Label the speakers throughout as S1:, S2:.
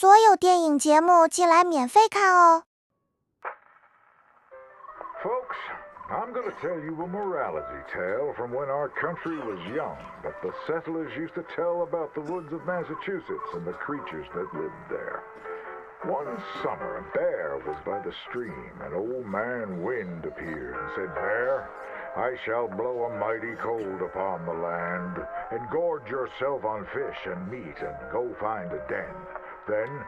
S1: 所有电影节目进来免费看哦。
S2: Folks, I'm going to tell you a morality tale from when our country was young that the settlers used to tell about the woods of Massachusetts and the creatures that lived there. One summer, a bear was by the stream, and old man Wind appeared and said, "Bear, I shall blow a mighty cold upon the land, and gorge yourself on fish and meat, and go find a den. Then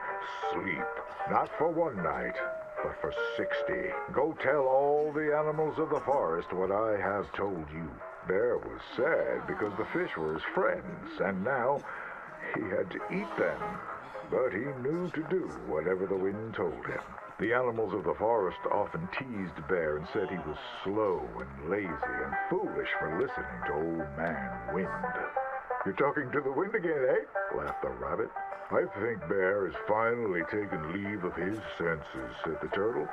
S2: sleep, not for one night, but for 60. Go tell all the animals of the forest what I have told you." Bear was sad because the fish were his friends, and now he had to eat them. But he knew to do whatever the wind told him. The animals of the forest often teased Bear and said he was slow and lazy and foolish for listening to Old Man Wind. "You're talking to the wind again, eh?" laughed the rabbit. "I think Bear has finally taken leave of his senses," said the turtle.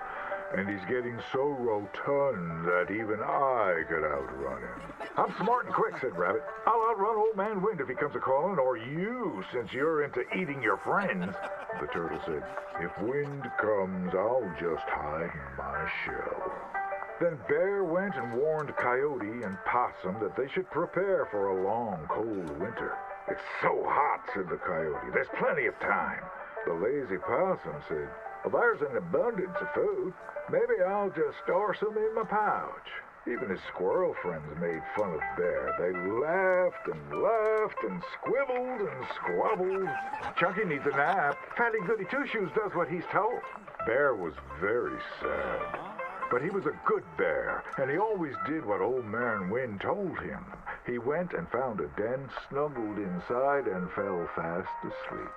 S2: "And he's getting so rotund that even I could outrun him." "I'm smart and quick," said Rabbit. "I'll outrun Old Man Wind if he comes a-calling, or you, since you're into eating your friends." The turtle said, "If Wind comes, I'll just hide in my shell." Then Bear went and warned Coyote and Possum that they should prepare for a long, cold winter. "It's so hot," said the Coyote. "There's plenty of time." The lazy Possum said, "Well, there's an abundance of food. Maybe I'll just store some in my pouch." Even his squirrel friends made fun of Bear. They laughed and squibbled and squabbled. "Chunky needs a nap. Fatty Goody Two-Shoes does what he's told." Bear was very sad. But he was a good bear, and he always did what Old Man Wind told him. He went and found a den, snuggled inside, and fell fast asleep.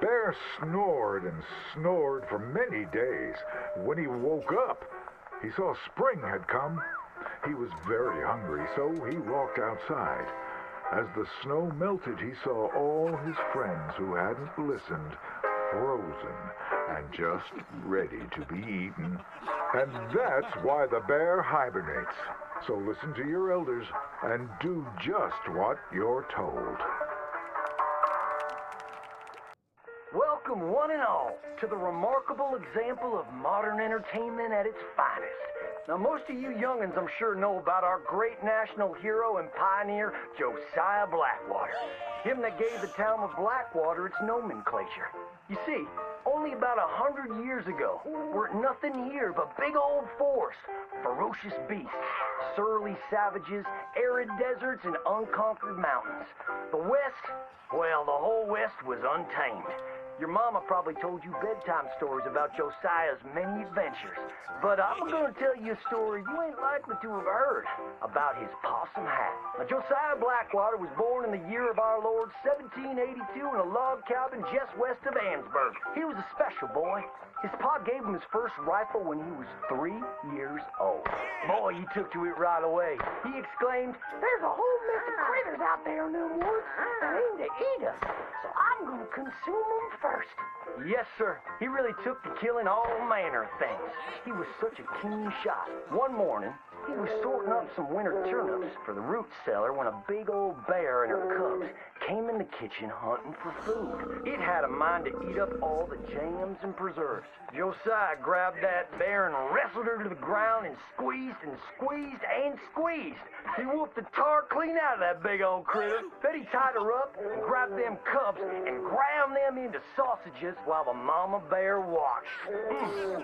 S2: Bear snored and snored for many days. When he woke up, he saw spring had come. He was very hungry, so he walked outside. As the snow melted, he saw all his friends who hadn't listened, frozen and just ready to be eaten. And that's why the bear hibernates. So listen to your elders and do just what you're told.
S3: Welcome, one and all, to the remarkable example of modern entertainment at its finest. Now, most of you young'uns, I'm sure, know about our great national hero and pioneer, Josiah Blackwater. Him that gave the town of Blackwater its nomenclature. You see, only about 100 years ago, weren't nothing here but big old forest, ferocious beasts, surly savages, arid deserts, and unconquered mountains. The West, well, the whole West was untamed. Your mama probably told you bedtime stories about Josiah's many adventures. But I'm going to tell you a story you ain't likely to have heard about his possum hat. Now, Josiah Blackwater was born in the year of our Lord 1782 in a log cabin just west of Ansburg. He was a special boy. His pa gave him his first rifle when he was 3 years old. Boy, he took to it right away. He exclaimed, "There's a whole mess of critters out there in the woods that aim to eat us, so I'm going to consume them first." Yes, sir. He really took to killing all manner of things. He was such a keen shot. One morning, he was sorting up some winter turnips for the root cellar when a big old bear and her cubs came in the kitchen hunting for food. It had a mind to eat up all the jams and preserves. Josiah grabbed that bear and wrestled her to the ground and squeezed and squeezed and squeezed. He whooped the tar clean out of that big old critter. Then he tied her up and grabbed them cubs and ground them into sausages while the mama bear watched.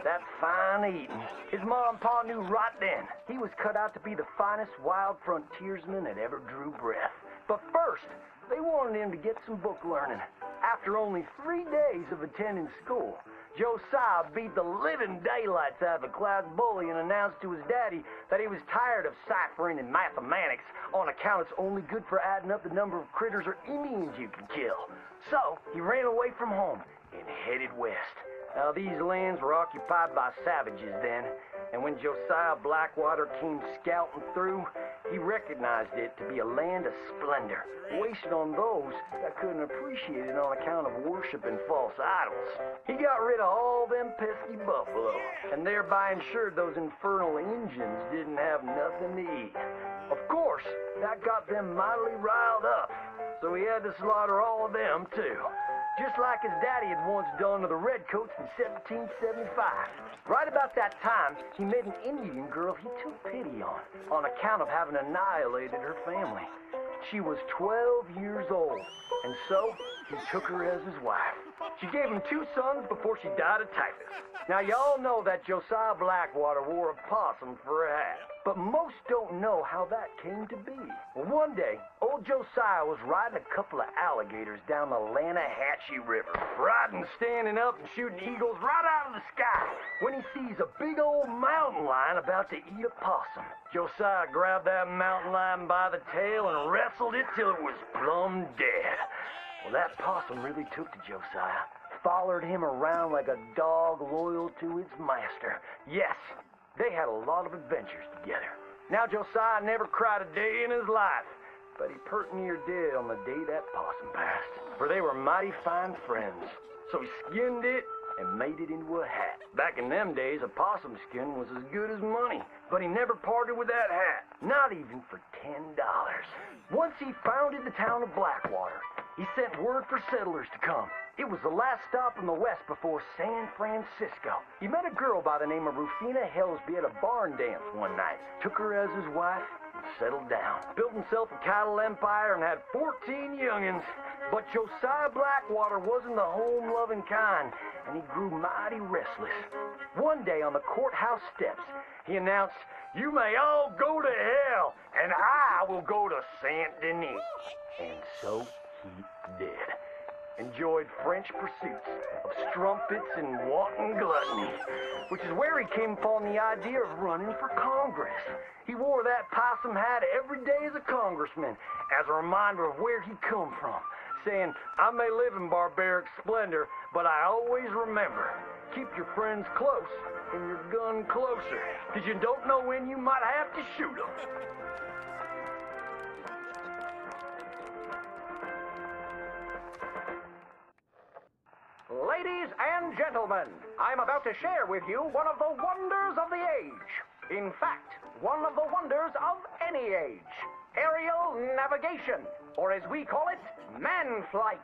S3: That fine eating. His ma and pa knew right then he was cut out to be the finest wild frontiersman that ever drew breath. But first, they wanted him to get some book learning. After only 3 days of attending school, Josiah beat the living daylights out of the class bully and announced to his daddy that he was tired of ciphering and mathematics on account it's only good for adding up the number of critters or Indians you can kill. So he ran away from home and headed west. Now, these lands were occupied by savages then, and when Josiah Blackwater came scouting through, He recognized it to be a land of splendor, wasted on those that couldn't appreciate it on account of worshiping false idols. He got rid of all them pesky buffalo, and thereby ensured those infernal Injuns didn't have nothing to eat. Of course, that got them mightily riled up, so he had to slaughter all of them, too. Just like his daddy had once done to the Redcoats in 1775. Right about that time, he met an Indian girl he took pity on account of having annihilated her family. She was 12 years old, and so he took her as his wife. She gave him 2 sons before she died of typhus. Now, y'all know that Josiah Blackwater wore a possum for a hat, but most don't know how that came to be. Well, one day, old Josiah was riding a couple of alligators down the Lanahatchee River, riding, standing up, and shooting eagles right out of the sky, when he sees a big old mountain lion about to eat a possum. Josiah grabbed that mountain lion by the tail and wrestled it till it was plumb dead. Well, that possum really took to Josiah, followed him around like a dog loyal to its master. Yes, they had a lot of adventures together. Now, Josiah never cried a day in his life, but he pert near dead on the day that possum passed, for they were mighty fine friends. So he skinned it and made it into a hat. Back in them days, a possum skin was as good as money, but he never parted with that hat, not even for $10. Once he founded the town of Blackwater, he sent word for settlers to come. It was the last stop in the west before San Francisco. He met a girl by the name of Rufina Helsby at a barn dance one night, took her as his wife, and settled down. Built himself a cattle empire and had 14 youngins. But Josiah Blackwater wasn't the home-loving kind, and he grew mighty restless. One day on the courthouse steps, he announced, "You may all go to hell, and I will go to Saint Denis." And so he did. Enjoyed French pursuits of strumpets and wanton gluttony, which is where he came upon the idea of running for Congress. He wore that possum hat every day as a congressman, as a reminder of where he come from, saying, "I may live in barbaric splendor, but I always remember, keep your friends close and your gun closer, because you don't know when you might have to shoot them."
S4: Ladies and gentlemen, I'm about to share with you one of the wonders of the age. In fact, one of the wonders of any age. Aerial navigation, or as we call it, man flight.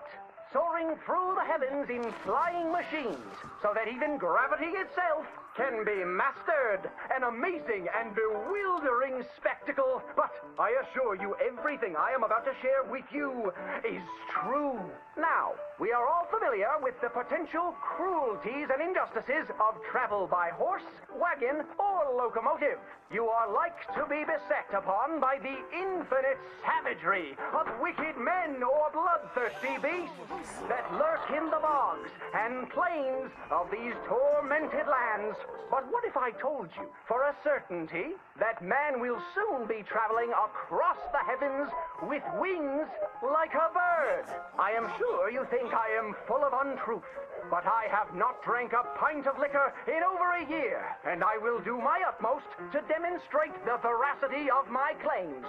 S4: Soaring through the heavens in flying machines, so that even gravity itself can be mastered. An amazing and bewildering spectacle, but I assure you everything I am about to share with you is true. Now, we are all familiar with the potential cruelties and injustices of travel by horse, wagon, or locomotive. You are like to be beset upon by the infinite savagery of wicked men or bloodthirsty beasts that lurk in the bogs and plains of these tormented lands. But what if I told you for a certainty that man will soon be traveling across the heavens with wings like a bird? I am sure you think I am full of untruth, but I have not drank a pint of liquor in over a year, and I will do my utmost to demonstrate the veracity of my claims.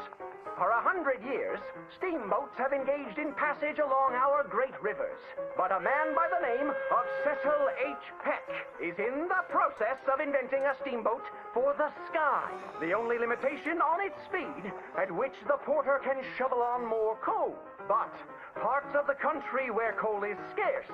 S4: For 100 years, steamboats have engaged in passage along our great rivers, but a man by the name of Cecil H. Peck is in the process of inventing a steamboat for the sky. The only limitation on its speed, at which the porter can shovel on more coal. But parts of the country where coal is scarce,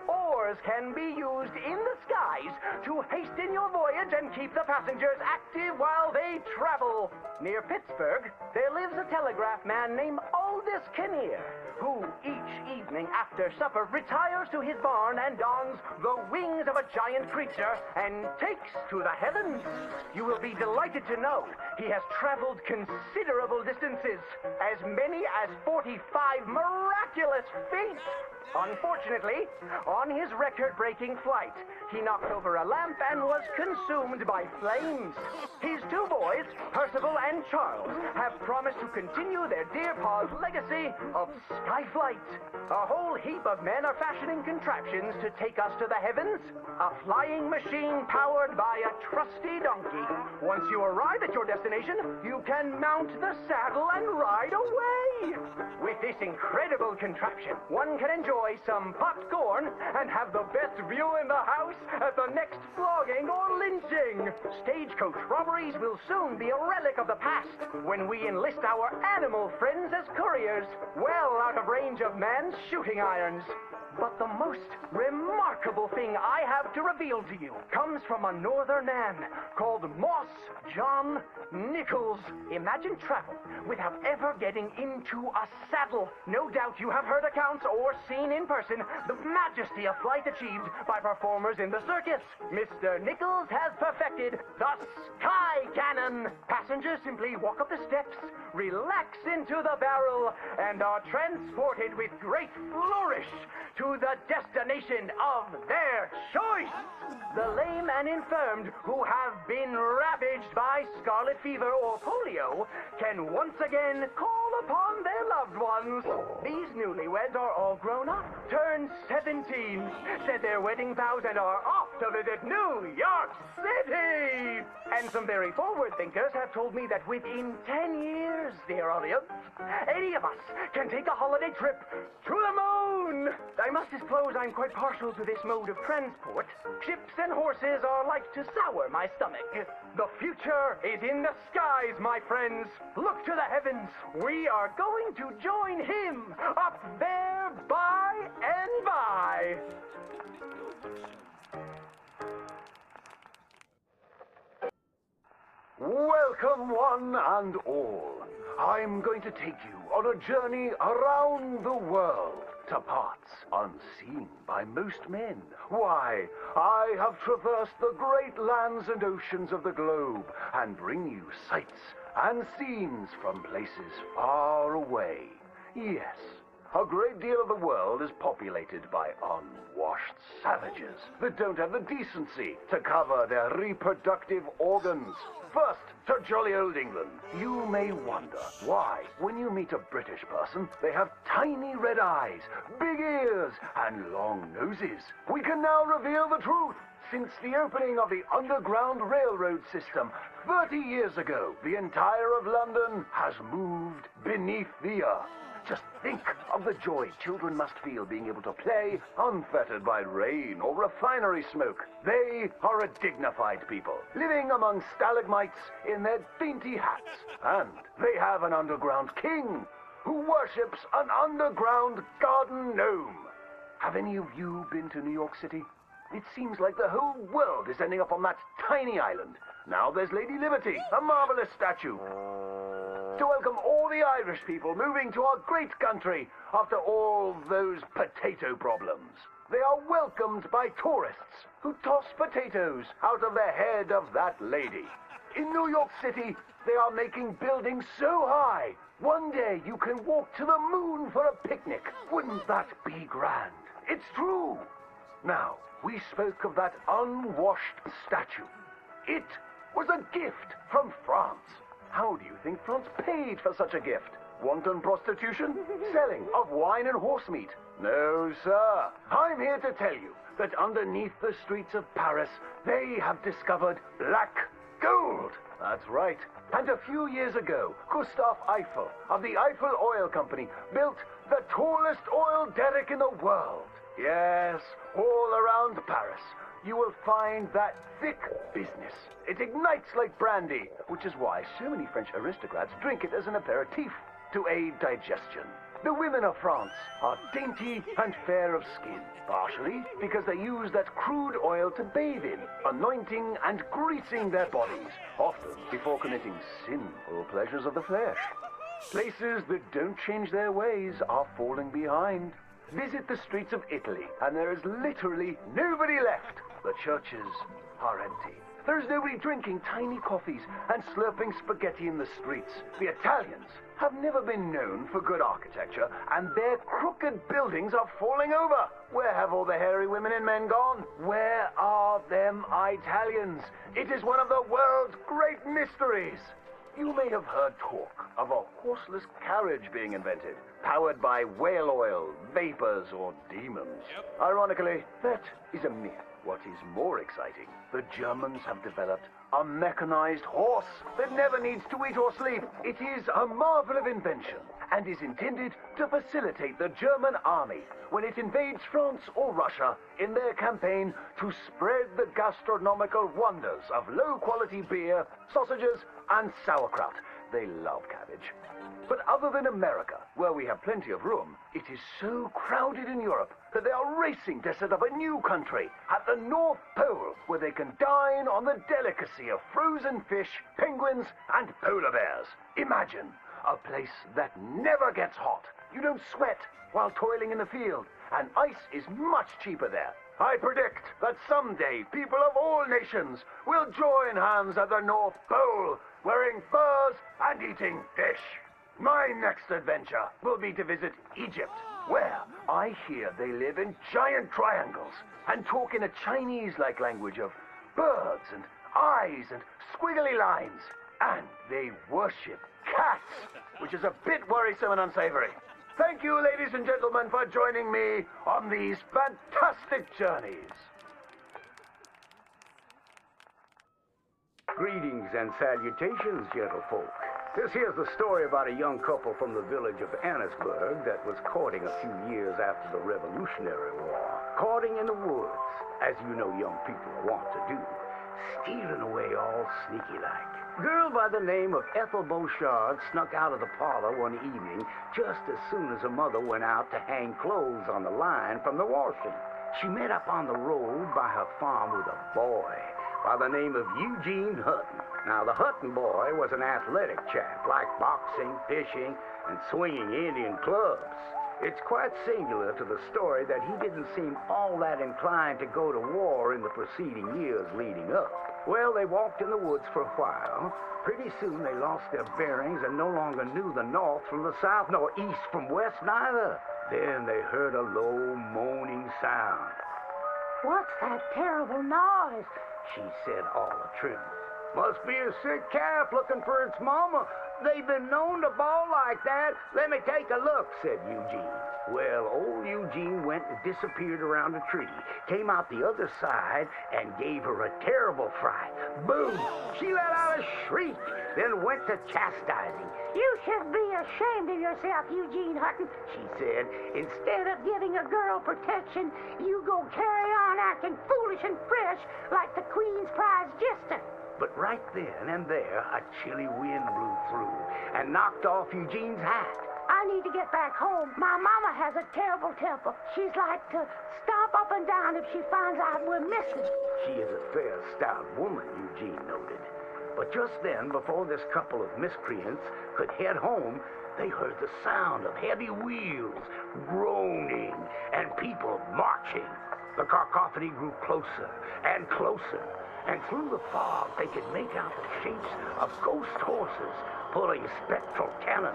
S4: oars can be used in the skies to hasten your voyage and keep the passengers active while they travel. Near Pittsburgh, there lives a telegraph man named Aldous Kinnear, who each evening after supper retires to his barn and dons the wings of a giant creature and takes to the heavens. You will be delighted to know he has traveled considerable distances, as many as 45 miraculous feet. Unfortunately, on his record-breaking flight, he knocked over a lamp and was consumed by flames. His 2 boys, Percival and
S3: and Charles have promised to continue their dear pa's legacy of skyflight. A whole heap of men are fashioning contraptions to take us to the heavens. A flying machine powered by a trusty donkey. Once you arrive at your destination, you can mount the saddle and ride away. With this incredible contraption, one can enjoy some popcorn and have the best view in the house at the next flogging or lynching. Stagecoach robberies will soon be a relic of the past when we enlist our animal friends as couriers, well out of range of man's shooting irons. But the most remarkable thing I have to reveal to you comes from a northern man called Moss John Nichols. Imagine travel without ever getting into a saddle. No doubt you have heard accounts or seen in person the majesty of flight achieved by performers in the circus. Mr. Nichols has perfected the Sky Cannon. Passengers simply walk up the steps, relax into the barrel, and are transported with great flourish to the destination of their choice. The lame and infirmed who have been ravaged by scarlet fever or polio can once again call upon their loved ones. These newlyweds are all grown up, turned 17, said their wedding vows, and are off to visit New York City. And some very forward thinkers have told me that within 10 years, dear audience, any of us can take a holiday trip to the moon. I must disclose I'm quite partial to this mode of transport. Ships and horses are like to sour my stomach. The future is in the skies, my friends. Look to the heavens. We are going to join him up there by and by.
S5: Welcome, one and all. I'm going to take you on a journey around the world to parts unseen by most men. Why, I have traversed the great lands and oceans of the globe and bring you sights and scenes from places far away. Yes, a great deal of the world is populated by unwashed savages that don't have the decency to cover their reproductive organs. First, to jolly old England. You may wonder why, when you meet a British person, they have tiny red eyes, big ears, and long noses. We can now reveal the truth. Since the opening of the Underground Railroad system 30 years ago, the entire of London has moved beneath the earth. Just think of the joy children must feel being able to play unfettered by rain or refinery smoke. They are a dignified people, living among stalagmites in their dainty hats. And they have an underground king who worships an underground garden gnome. Have any of you been to New York City? It seems like the whole world is ending up on that tiny island. Now there's Lady Liberty, a marvelous statue, to welcome all the Irish people moving to our great country after all those potato problems. They are welcomed by tourists who toss potatoes out of the head of that lady. In New York City, they are making buildings so high, one day you can walk to the moon for a picnic. Wouldn't that be grand? It's true. Now, we spoke of that unwashed statue. It was a gift from France. How do you think France paid for such a gift? Wanton prostitution? Selling of wine and horse meat? No, sir. I'm here to tell you that underneath the streets of Paris, they have discovered black gold. That's right. And a few years ago, Gustave Eiffel of the Eiffel Oil Company built the tallest oil derrick in the world. Yes, all around Paris, you will find that thick business. It ignites like brandy, which is why so many French aristocrats drink it as an aperitif to aid digestion. The women of France are dainty and fair of skin, partially because they use that crude oil to bathe in, anointing and greasing their bodies, often before committing sinful pleasures of the flesh. Places that don't change their ways are falling behind. Visit the streets of Italy, and there is literally nobody left. The churches are empty. There is nobody drinking tiny coffees and slurping spaghetti in the streets. The Italians have never been known for good architecture, and their crooked buildings are falling over. Where have all the hairy women and men gone? Where are them Italians? It is one of the world's great mysteries. you may have heard talk of a horseless carriage being invented, powered by whale oil, vapors, or demons. Ironically, that is a myth. What is more exciting, the Germans have developed a mechanized horse that never needs to eat or sleep. It is a marvel of invention and is intended to facilitate the German army when it invades France or Russia in their campaign to spread the gastronomical wonders of low-quality beer, sausages, and sauerkraut. They love cabbage. But other than America, where we have plenty of room, it is so crowded in Europe that they are racing to set up a new country at the North Pole where they can dine on the delicacy of frozen fish, penguins, and polar bears. Imagine a place that never gets hot. You don't sweat while toiling in the field, and ice is much cheaper there. I predict that someday people of all nations will join hands at the North Pole, wearing furs and eating fish. My next adventure will be to visit Egypt, where I hear they live in giant triangles and talk in a Chinese-like language of birds and eyes and squiggly lines. And they worship cats, which is a bit worrisome and unsavory. Thank you, ladies and gentlemen, for joining me on these fantastic journeys.
S6: Greetings and salutations, gentlefolk. This here's the story about a young couple from the village of Annisburg that was courting a few years after the Revolutionary War. Courting in the woods, as you know young people want to do. Stealing away all sneaky-like. Girl by the name of Ethel Beauchard snuck out of the parlor one evening just as soon as her mother went out to hang clothes on the line from the washing. She met up on the road by her farm with a boy by the name of Eugene Hutton. Now, the Hutton boy was an athletic chap, liked boxing, fishing, and swinging Indian clubs. It's quite singular to the story that he didn't seem all that inclined to go to war in the preceding years leading up. Well, they walked in the woods for a while. Pretty soon they lost their bearings and no longer knew the north from the south, nor east from west neither. Then they heard a low, moaning sound.
S7: What's that terrible noise?
S6: She said, all a-trim. Must be a sick calf looking for its mama. They've been known to bawl like that. Let me take a look, said Eugene. Well, old Eugene went and disappeared around a tree, came out the other side, and gave her a terrible fright. Boom! She let out a shriek, then went to chastising.
S7: You should be ashamed of yourself, Eugene Hutton, she said. Instead of giving a girl protection, you go carry on acting foolish and fresh like the Queen's prize jester.
S6: But right then and there, a chilly wind blew through and knocked off Eugene's hat.
S7: I need to get back home. My mama has a terrible temper. She's like to stomp up and down if she finds out we're missing.
S6: She is a fair, stout woman, Eugene noted. But just then, before this couple of miscreants could head home, they heard the sound of heavy wheels, groaning, and people marching. The cacophony grew closer and closer, and through the fog they could make out the shapes of ghost horses pulling spectral cannons,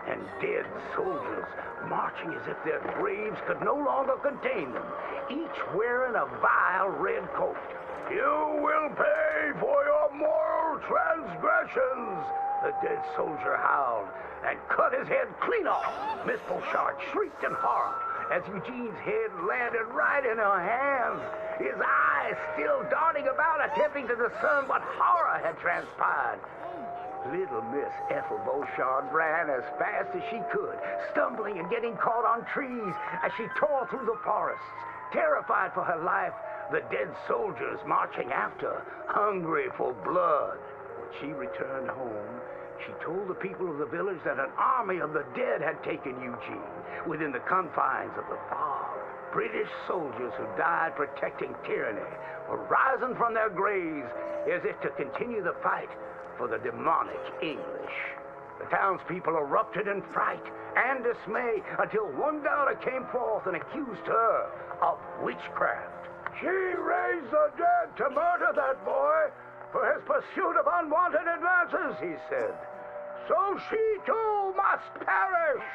S6: and dead soldiers marching as if their graves could no longer contain them, each wearing a vile red coat. You will pay for your moral transgressions, the dead soldier howled, and cut his head clean off. Miss Beauchard shrieked in horror as Eugene's head landed right in her hands, his eyes still darting about, attempting to discern what horror had transpired. Little Miss Ethel Beauchard ran as fast as she could, stumbling and getting caught on trees as she tore through the forests, terrified for her life, the dead soldiers marching after, hungry for blood. When she returned home, she told the people of the village that an army of the dead had taken Eugene within the confines of the fog. British soldiers who died protecting tyranny were rising from their graves as if to continue the fight for the demonic English. The townspeople erupted in fright and dismay until one daughter came forth and accused her of witchcraft. She raised the dead to murder that boy for his pursuit of unwanted advances, he said. So she too must perish.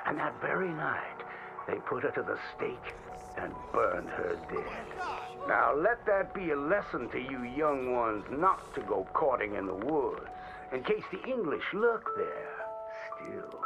S6: And that very night, they put her to the stake and burned her dead. Now let that be a lesson to you young ones not to go courting in the woods. in case the English lurk there still.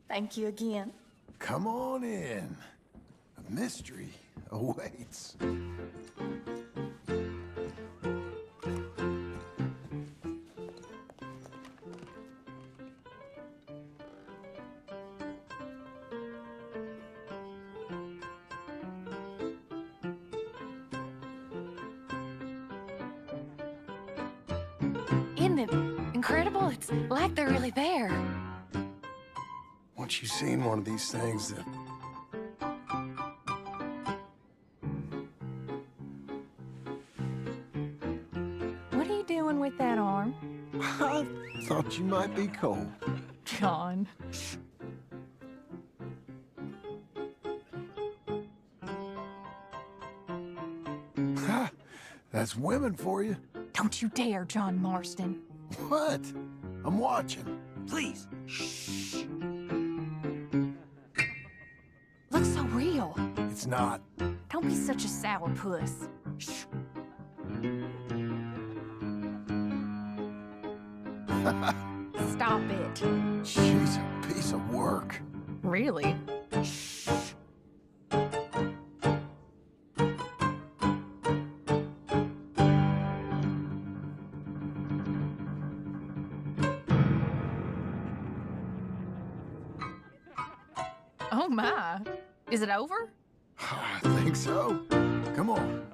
S8: Thank you again.
S9: Come on in. A mystery awaits.
S10: Isn't it incredible? It's like they're really there.
S9: Once you've seen one of these things, that
S10: What are you doing with that arm?
S9: I thought you might be cold.
S10: John.
S9: Ha! That's women for you.
S10: Don't you dare, John Marston.
S9: What? I'm watching.
S10: Please. Shh. Looks so real.
S9: It's not.
S10: Don't be such a sourpuss. Shh. Stop it.
S9: She's a piece of work.
S10: Really? Shh. Oh my. Is it over?
S9: I think so. Come on.